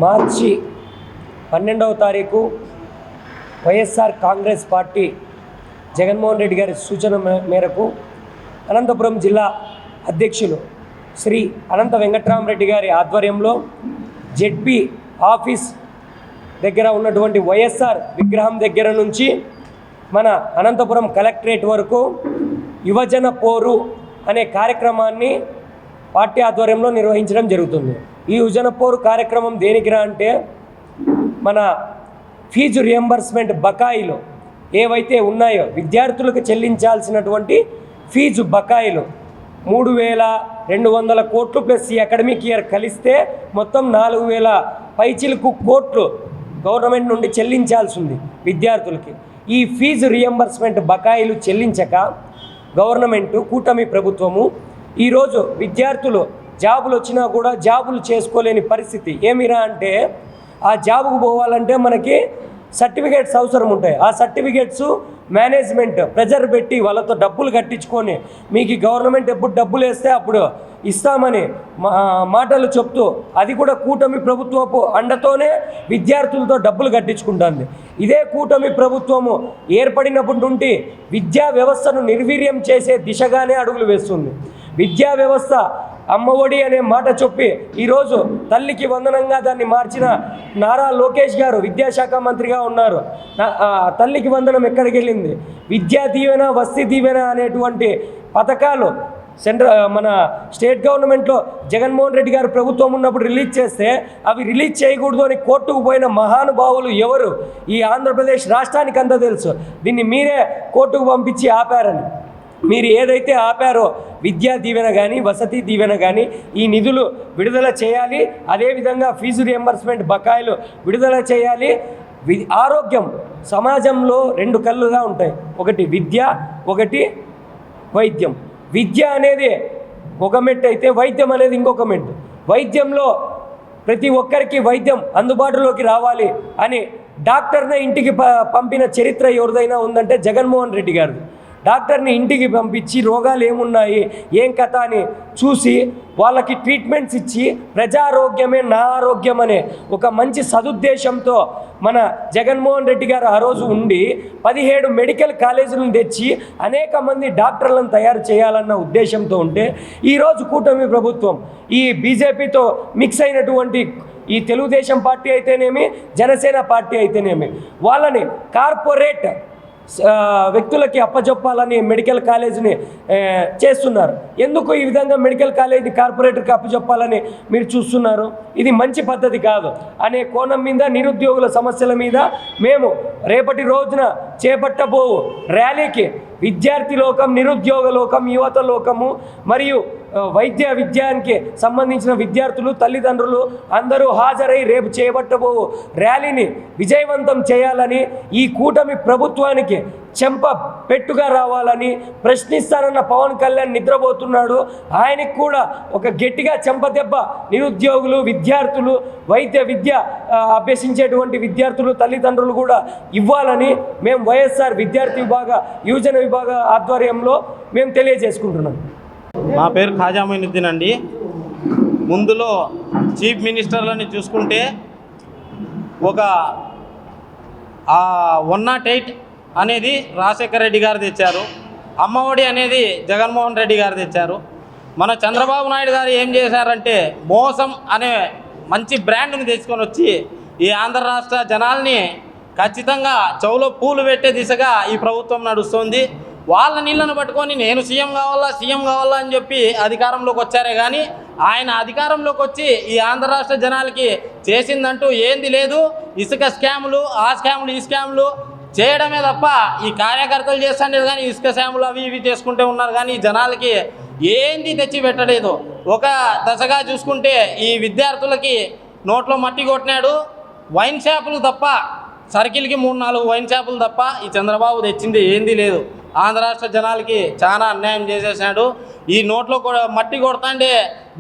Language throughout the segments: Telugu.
మార్చి 12వ తారీఖు వైఎస్ఆర్ కాంగ్రెస్ పార్టీ జగన్మోహన్ రెడ్డి గారి సూచన మేరకు అనంతపురం జిల్లా అధ్యక్షులు శ్రీ అనంత వెంకట్రామరెడ్డి గారి ఆధ్వర్యంలో జెడ్పీ ఆఫీస్ దగ్గర ఉన్నటువంటి వైఎస్ఆర్ విగ్రహం దగ్గర నుంచి మన అనంతపురం కలెక్టరేట్ వరకు యువజన పోరు అనే కార్యక్రమాన్ని పార్టీ ఆధ్వర్యంలో నిర్వహించడం జరుగుతుంది. ఈ యువజన పోరు కార్యక్రమం దేనికిరా అంటే మన ఫీజు రియంబర్స్మెంట్ బకాయిలు ఏవైతే ఉన్నాయో విద్యార్థులకు చెల్లించాల్సినటువంటి ఫీజు బకాయిలు 3,200 కోట్లు ప్లస్ ఈ అకాడమిక్ ఇయర్ కలిస్తే మొత్తం 4,000 పైచిలకు కోట్లు గవర్నమెంట్ నుండి చెల్లించాల్సి ఉంది విద్యార్థులకి. ఈ ఫీజు రియంబర్స్మెంట్ బకాయిలు చెల్లించక గవర్నమెంటు కూటమి ప్రభుత్వము ఈరోజు విద్యార్థులు జాబులు వచ్చినా కూడా జాబులు చేసుకోలేని పరిస్థితి. ఏమిరా అంటే ఆ జాబుకు పోవాలంటే మనకి సర్టిఫికేట్స్ అవసరం ఉంటాయి. ఆ సర్టిఫికేట్స్ మేనేజ్మెంట్ ప్రెజర్ పెట్టి వాళ్ళతో డబ్బులు కట్టించుకొని మీకు గవర్నమెంట్ ఎప్పుడు డబ్బులు వేస్తే అప్పుడు ఇస్తామని మాటలు చెప్తూ అది కూడా కూటమి ప్రభుత్వపు అండతోనే విద్యార్థులతో డబ్బులు కట్టించుకుంటుంది. ఇదే కూటమి ప్రభుత్వము ఏర్పడినప్పటి నుండి విద్యా వ్యవస్థను నిర్వీర్యం చేసే దిశగానే అడుగులు వేస్తుంది. విద్యా వ్యవస్థ అమ్మఒడి అనే మాట చెప్పి ఈరోజు తల్లికి వందనంగా దాన్ని మార్చిన నారా లోకేష్ గారు విద్యాశాఖ మంత్రిగా ఉన్నారు. తల్లికి వందనం ఎక్కడికి వెళ్ళింది? విద్యా దీవెన, వసతి దీవెన అనేటువంటి పథకాలు మన స్టేట్ గవర్నమెంట్లో జగన్మోహన్ రెడ్డి గారు ప్రభుత్వం ఉన్నప్పుడు రిలీజ్ చేస్తే అవి రిలీజ్ చేయకూడదు అని కోర్టుకు పోయిన మహానుభావులు ఎవరు? ఈ ఆంధ్రప్రదేశ్ రాష్ట్రానికి అంతా తెలుసు. దీన్ని మీరే కోర్టుకు పంపించి ఆపారని. మీరు ఏదైతే ఆపారో విద్యా దీవెన కానీ వసతి దీవెన కానీ ఈ నిధులు విడుదల చేయాలి. అదేవిధంగా ఫీజు రియంబర్స్మెంట్ బకాయిలు విడుదల చేయాలి. ఆరోగ్యం సమాజంలో 2 కళ్ళుగా ఉంటాయి. ఒకటి విద్య, ఒకటి వైద్యం. విద్య అనేది ఒక మెట్టు అయితే వైద్యం అనేది ఇంకొక మెట్టు. వైద్యంలో ప్రతి ఒక్కరికి వైద్యం అందుబాటులోకి రావాలి అని డాక్టర్ని ఇంటికి పంపిన చరిత్ర ఎవరిదైనా ఉందంటే జగన్మోహన్ రెడ్డి గారిది. డాక్టర్ని ఇంటికి పంపించి రోగాలు ఏమున్నాయి ఏం కథ అని చూసి వాళ్ళకి ట్రీట్మెంట్స్ ఇచ్చి ప్రజారోగ్యమే నా ఆరోగ్యం అనే ఒక మంచి సదుద్దేశంతో మన జగన్మోహన్ రెడ్డి గారు ఆ రోజు ఉండి 17 మెడికల్ కాలేజీలను తెచ్చి అనేక మంది డాక్టర్లను తయారు చేయాలన్న ఉద్దేశంతో ఉంటే ఈరోజు కూటమి ప్రభుత్వం ఈ బీజేపీతో మిక్స్ అయినటువంటి ఈ తెలుగుదేశం పార్టీ అయితేనేమి జనసేన పార్టీ అయితేనేమి వాళ్ళని కార్పొరేట్ వ్యక్తులకి అప్పచెప్పాలని మెడికల్ కాలేజీని చేస్తున్నారు. ఎందుకు ఈ విధంగా మెడికల్ కాలేజీ కార్పొరేటర్కి అప్పచెప్పాలని మీరు చూస్తున్నారు? ఇది మంచి పద్ధతి కాదు అనే కోణం మీద నిరుద్యోగుల సమస్యల మీద మేము రేపటి రోజున చేపట్టబోవు ర్యాలీకి విద్యార్థి లోకం, నిరుద్యోగ లోకం, యువత లోకము మరియు వైద్య విద్యానికి సంబంధించిన విద్యార్థులు, తల్లిదండ్రులు అందరూ హాజరై రేపు చేపట్టబో ర్యాలీని విజయవంతం చేయాలని, ఈ కూటమి ప్రభుత్వానికి చెంప పెట్టుగా రావాలని ప్రశ్నిస్తానన్న పవన్ కళ్యాణ్ నిద్రపోతున్నాడు. ఆయనకు కూడా ఒక గట్టిగా చెంపదెబ్బ నిరుద్యోగులు, విద్యార్థులు, వైద్య విద్య అభ్యసించేటువంటి విద్యార్థులు, తల్లిదండ్రులు కూడా ఇవ్వాలని మేము వైఎస్ఆర్ విద్యార్థి విభాగ యువజన విభాగ ఆధ్వర్యంలో మేము తెలియజేసుకుంటున్నాం. నా పేరు ఖాజా మొయినుద్దీన్ అండి. ముందులో చీఫ్ మినిస్టర్లని చూసుకుంటే ఒక 108 అనేది రాజశేఖర రెడ్డి గారు తెచ్చారు. అమ్మఒడి అనేది జగన్మోహన్ రెడ్డి గారు తెచ్చారు. మన చంద్రబాబు నాయుడు గారు ఏం చేశారంటే మోసం అనే మంచి బ్రాండ్ని తెచ్చుకొని వచ్చి ఈ ఆంధ్ర రాష్ట్ర జనాల్ని ఖచ్చితంగా చెవులో పూలు పెట్టే దిశగా ఈ ప్రభుత్వం నడుస్తుంది. వాళ్ళ నీళ్ళను పట్టుకొని నేను సీఎం కావాలా అని చెప్పి అధికారంలోకి వచ్చారే కానీ ఆయన అధికారంలోకి వచ్చి ఈ ఆంధ్ర రాష్ట్ర జనాలకి చేసిందంటూ ఏంది లేదు. ఇసుక స్కాములు, ఆ స్కాములు, ఈ స్కాములు చేయడమే తప్ప ఈ కార్యకర్తలు చేస్తుండేది కానీ ఇసుక స్కాములు అవి ఇవి చేసుకుంటూ ఉన్నారు కానీ జనాలకి ఏంది తెచ్చి పెట్టలేదు. ఒక దశగా చూసుకుంటే ఈ విద్యార్థులకి నోట్లో మట్టి కొట్టినాడు. వైన్ షాపులు తప్ప సర్కిల్కి 3-4 వైన్ షాపులు తప్ప ఈ చంద్రబాబు తెచ్చింది ఏంది లేదు. ఆంధ్ర రాష్ట్ర జనాలకి చాలా అన్యాయం చేసేసాడు. ఈ నోట్లో కూడా మట్టి కొడతాండే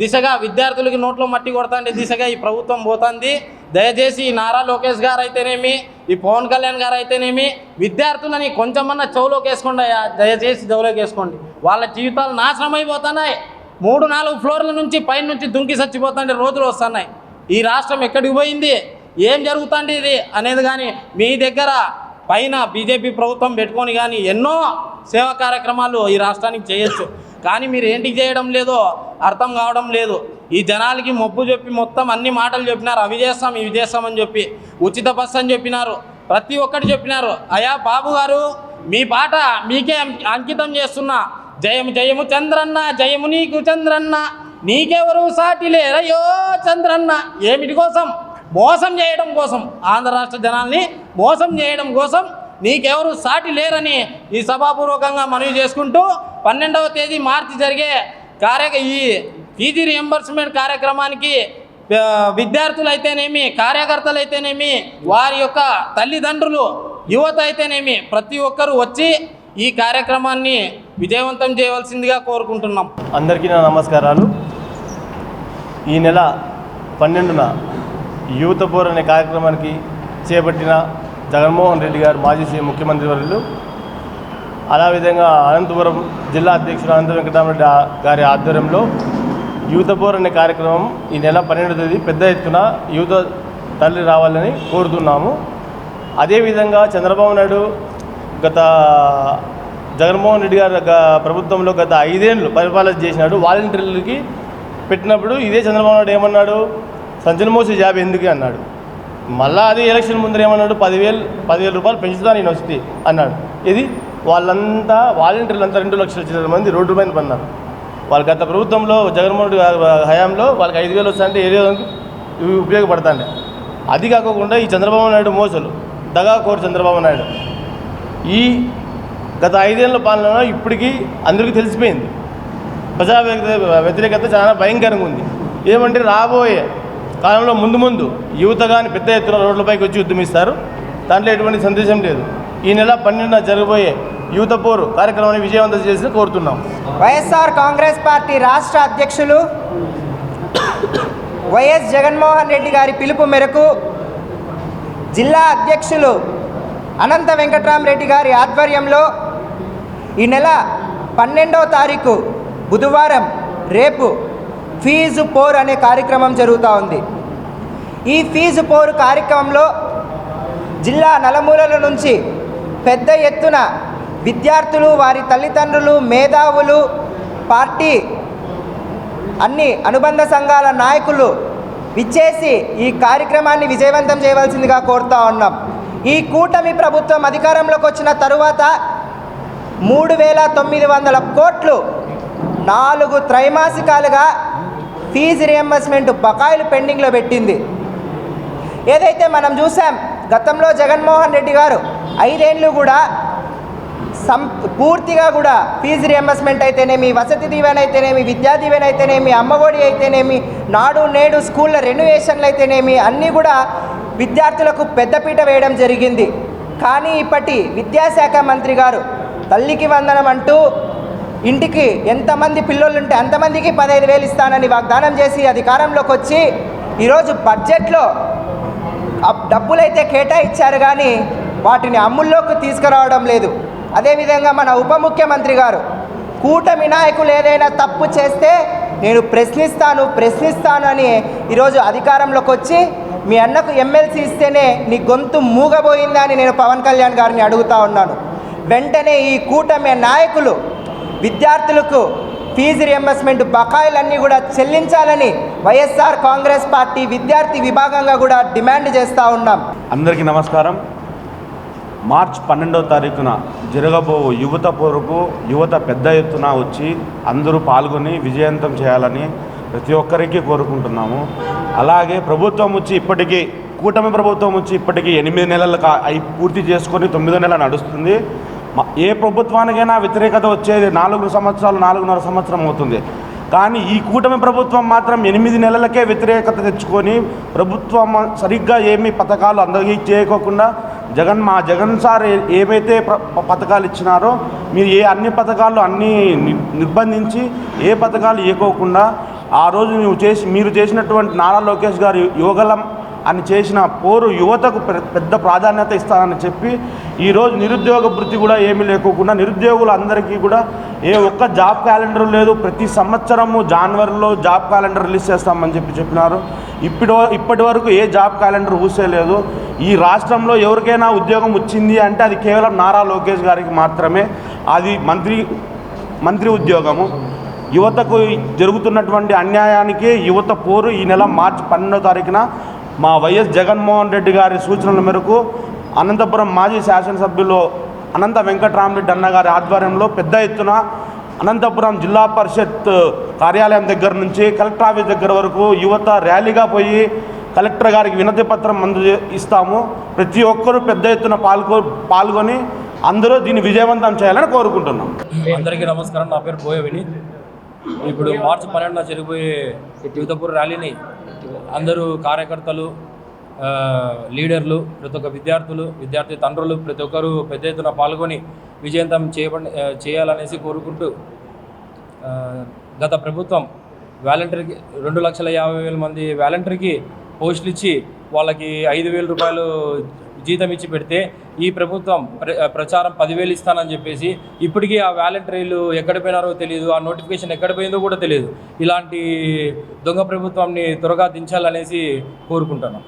దిశగా, విద్యార్థులకి నోట్లో మట్టి కొడతాండే దిశగా ఈ ప్రభుత్వం పోతుంది. దయచేసి ఈ నారా లోకేష్ గారు అయితేనేమి, ఈ పవన్ కళ్యాణ్ గారు అయితేనేమి విద్యార్థులని కొంచెమన్నా చెవులోకి వేసుకోండి. దయచేసి చెవులోకి వేసుకోండి. వాళ్ళ జీవితాలు నాశనం అయిపోతున్నాయి. 3-4 ఫ్లోర్ల నుంచి పైన నుంచి దుంకి చచ్చిపోతుండే రోజులు వస్తున్నాయి. ఈ రాష్ట్రం ఎక్కడికి పోయింది, ఏం జరుగుతుంది ఇది అనేది కానీ మీ దగ్గర పైన బీజేపీ ప్రభుత్వం పెట్టుకొని కానీ ఎన్నో సేవా కార్యక్రమాలు ఈ రాష్ట్రానికి చేయొచ్చు. కానీ మీరు ఏంటికి చేయడం లేదో అర్థం కావడం లేదు. ఈ జనాలకి మొబ్బు చెప్పి మొత్తం అన్ని మాటలు చెప్పినారు, అవి చేస్తాం ఇవి చేస్తామని చెప్పి, ఉచిత బస్సు అని చెప్పినారు, ప్రతి ఒక్కటి చెప్పినారు. అయ్యా బాబు గారు, మీ పాట మీకే అంకితం చేస్తున్నా. జయము జయము చంద్రన్న, జయము నీకు చంద్రన్న, నీకెవరు సాటి లేరయ్యో చంద్రన్న. ఏమిటి కోసం? మోసం చేయడం కోసం, ఆంధ్ర రాష్ట్ర జనాల్ని మోసం చేయడం కోసం నీకెవరు సాటి లేరని ఈ సభాపూర్వకంగా మనవి చేసుకుంటూ 12వ తేదీ మార్చి జరిగే ఈ ఫీజు రియంబర్స్మెంట్ కార్యక్రమానికి విద్యార్థులు అయితేనేమి, కార్యకర్తలు అయితేనేమి, వారి యొక్క తల్లిదండ్రులు, యువత అయితేనేమి ప్రతి ఒక్కరూ వచ్చి ఈ కార్యక్రమాన్ని విజయవంతం చేయవలసిందిగా కోరుకుంటున్నాం. అందరికీ నా నమస్కారాలు. ఈ నెల 12న యూత్ పోర్ అనే కార్యక్రమానికి చేపట్టిన జగన్మోహన్ రెడ్డి గారు, మాజీ సీఎం ముఖ్యమంత్రి వర్యులు, అదేవిధంగా అనంతపురం జిల్లా అధ్యక్షుడు అనంత వెంకటరామరెడ్డి గారి ఆధ్వర్యంలో యూత్ పోర్ అనే కార్యక్రమం ఈ నెల 12వ తేదీ పెద్ద ఎత్తున యూత్ తరలి రావాలని కోరుతున్నాము. అదేవిధంగా చంద్రబాబు నాయుడు జగన్మోహన్ రెడ్డి గారి ప్రభుత్వంలో గత 5 ఏళ్ళు పరిపాలన చేసినాడు. వాలంటీర్లకి పెట్టినప్పుడు ఇదే చంద్రబాబు నాయుడు ఏమన్నాడు, సంచలన మోసే జాబ్ ఎందుకు అన్నాడు. మళ్ళీ అది ఎలక్షన్ ముందర ఏమన్నాడు, 10,000 రూపాయలు పెంచుతాను నేను వస్తే అన్నాడు. ఇది వాళ్ళంతా వాలంటీర్లంతా 2 లక్షల మంది రోడ్డు పైన పన్నారు. వాళ్ళ గత ప్రభుత్వంలో జగన్మోహన్ రెడ్డి హయాంలో వాళ్ళకి 5,000 వస్తాయంటే ఏదో ఇవి ఉపయోగపడతాండే. అది కాకుండా ఈ చంద్రబాబు నాయుడు మోసలు, దగాకోరు చంద్రబాబు నాయుడు ఈ గత 5 ఏళ్ళ పాలనలో ఇప్పటికీ అందరికీ తెలిసిపోయింది. ప్రజా వ్యతిరేకత చాలా భయంకరంగా ఉంది. ఏమంటే రాబోయే కాలంలో ముందు యువత కానీ పెద్ద ఎత్తున రోడ్లపైకి వచ్చి ఉద్యమిస్తారు. దాంట్లో ఎటువంటి సందేశం లేదు. ఈ నెల 12న జరగబోయే యూత్ పోరు కార్యక్రమాన్ని విజయవంతం చేసి కోరుతున్నాం. వైఎస్ఆర్ కాంగ్రెస్ పార్టీ రాష్ట్ర అధ్యక్షులు వైఎస్ జగన్మోహన్ రెడ్డి గారి పిలుపు మేరకు జిల్లా అధ్యక్షులు అనంత వెంకటరామరెడ్డి గారి ఆధ్వర్యంలో ఈ నెల 12వ తారీఖు బుధవారం రేపు ఫీజు పోర్ అనే కార్యక్రమం జరుగుతూ ఉంది. ఈ ఫీజు పోరు కార్యక్రమంలో జిల్లా నలుమూలల నుంచి పెద్ద ఎత్తున విద్యార్థులు, వారి తల్లిదండ్రులు, మేధావులు, పార్టీ అన్ని అనుబంధ సంఘాల నాయకులు విచ్చేసి ఈ కార్యక్రమాన్ని విజయవంతం చేయవలసిందిగా కోరుతూ ఉన్నాం. ఈ కూటమి ప్రభుత్వం అధికారంలోకి వచ్చిన తరువాత 3,900 కోట్లు 4 త్రైమాసికాలుగా ఫీజు రియంబర్స్మెంట్ బకాయిలు పెండింగ్లో పెట్టింది. ఏదైతే మనం చూసాం, గతంలో జగన్మోహన్ రెడ్డి గారు 5 ఏళ్ళు కూడా పూర్తిగా కూడా ఫీజు రియంబర్స్మెంట్ అయితేనేమి, వసతి దీవెన అయితేనేమి, విద్యా దీవెన అయితేనేమి, అమ్మఒడి అయితేనేమి, నాడు నేడు స్కూళ్ళ రెన్యువేషన్లు అయితేనేమి అన్నీ కూడా విద్యార్థులకు పెద్దపీట వేయడం జరిగింది. కానీ ఇప్పటి విద్యాశాఖ మంత్రి గారు తల్లికి వందనం అంటూ ఇంటికి ఎంతమంది పిల్లలు ఉంటే అంతమందికి 15,000 ఇస్తానని వాగ్దానం చేసి అధికారంలోకి వచ్చి ఈరోజు బడ్జెట్లో డబ్బులైతే కేటాయించారు కానీ వాటిని అమల్లోకి తీసుకురావడం లేదు. అదేవిధంగా మన ఉప ముఖ్యమంత్రి గారు కూటమి నాయకులు ఏదైనా తప్పు చేస్తే నేను ప్రశ్నిస్తాను అని ఈరోజు అధికారంలోకి వచ్చి మీ అన్నకు ఎమ్మెల్సీ ఇస్తేనే నీ గొంతు మూగబోయిందా అని నేను పవన్ కళ్యాణ్ గారిని అడుగుతా ఉన్నాను. వెంటనే ఈ కూటమి నాయకులు విద్యార్థులకు ఫీజు రియంబర్స్మెంట్ బకాయిలన్నీ కూడా చెల్లించాలని వైఎస్ఆర్ కాంగ్రెస్ పార్టీ విద్యార్థి విభాగంగా కూడా డిమాండ్ చేస్తూ ఉన్నాం. అందరికీ నమస్కారం. మార్చి 12వ తారీఖున జరగబో యువత పోరుకు యువత పెద్ద ఎత్తున వచ్చి అందరూ పాల్గొని విజయవంతం చేయాలని ప్రతి ఒక్కరికి కోరుకుంటున్నాము. అలాగే ప్రభుత్వం వచ్చి ఇప్పటికీ కూటమి ప్రభుత్వం వచ్చి ఇప్పటికీ 8 నెలలు పూర్తి చేసుకొని 9వ నెల నడుస్తుంది. ఏ ప్రభుత్వానికైనా వ్యతిరేకత వచ్చేది 4 సంవత్సరాలు 4.5 సంవత్సరం అవుతుంది. కానీ ఈ కూటమి ప్రభుత్వం మాత్రం 8 నెలలకే వ్యతిరేకత తెచ్చుకొని ప్రభుత్వం సరిగ్గా ఏమీ పథకాలు అందరికీ చేయకోకుండా మా జగన్ సార్ ఏమైతే పథకాలు ఇచ్చినారో మీరు అన్ని పథకాలు అన్నీ నిర్బంధించి ఏ పథకాలు ఇవ్వకోకుండా ఆ రోజు మీరు చేసినటువంటి నారా లోకేష్ గారు యువగలం అని చేసిన పోరు యువతకు పెద్ద ప్రాధాన్యత ఇస్తానని చెప్పి ఈరోజు నిరుద్యోగ వృత్తి కూడా ఏమీ లేకోకుండా నిరుద్యోగులు అందరికీ కూడా ఒక్క జాబ్ క్యాలెండర్ లేదు. ప్రతి సంవత్సరము జనవరిలో జాబ్ క్యాలెండర్ రిలీజ్ చేస్తామని చెప్పినారు. ఇప్పటి వరకు ఏ జాబ్ క్యాలెండర్ ఊసేలేదు. ఈ రాష్ట్రంలో ఎవరికైనా ఉద్యోగం వచ్చింది అంటే అది కేవలం నారా లోకేష్ గారికి మాత్రమే. అది మంత్రి ఉద్యోగము. యువతకు జరుగుతున్నటువంటి అన్యాయానికి యువత పోరు ఈ నెల మార్చి 12వ తారీఖున మా వైఎస్ జగన్మోహన్ రెడ్డి గారి సూచనల మేరకు అనంతపురం మాజీ శాసనసభ్యులు అనంత వెంకటరామరెడ్డి అన్న గారి ఆధ్వర్యంలో పెద్ద ఎత్తున అనంతపురం జిల్లా పరిషత్ కార్యాలయం దగ్గర నుంచి కలెక్టర్ ఆఫీస్ దగ్గర వరకు యువత ర్యాలీగా పోయి కలెక్టర్ గారికి వినతి పత్రం ఇస్తాము. ప్రతి ఒక్కరూ పెద్ద ఎత్తున పాల్గొని అందరూ దీన్ని విజయవంతం చేయాలని కోరుకుంటున్నాం. అందరికీ నమస్కారం. నా పేరు బోయ వినీత్. ఇప్పుడు మార్చి 12న జరిగిపోయే యువతపూర్ ర్యాలీని అందరూ కార్యకర్తలు, లీడర్లు, ప్రతి ఒక్క విద్యార్థి తండ్రులు ప్రతి ఒక్కరూ పెద్ద ఎత్తున పాల్గొని విజయవంతం చేయాలనేసి కోరుకుంటూ, గత ప్రభుత్వం వాలంటీర్కి 2,50,000 మంది వాలంటీర్కి పోస్టులు ఇచ్చి వాళ్ళకి 5,000 రూపాయలు జీతం ఇచ్చి పెడితే ఈ ప్రభుత్వం ప్రచారం 10,000 ఇస్తానని చెప్పేసి ఇప్పటికీ ఆ వాలంటీర్లు ఎక్కడ పోయినారో తెలియదు, ఆ నోటిఫికేషన్ ఎక్కడ పోయిందో కూడా తెలియదు. ఇలాంటి దొంగ ప్రభుత్వాన్ని త్వరగా దించాలనేసి కోరుకుంటున్నాం.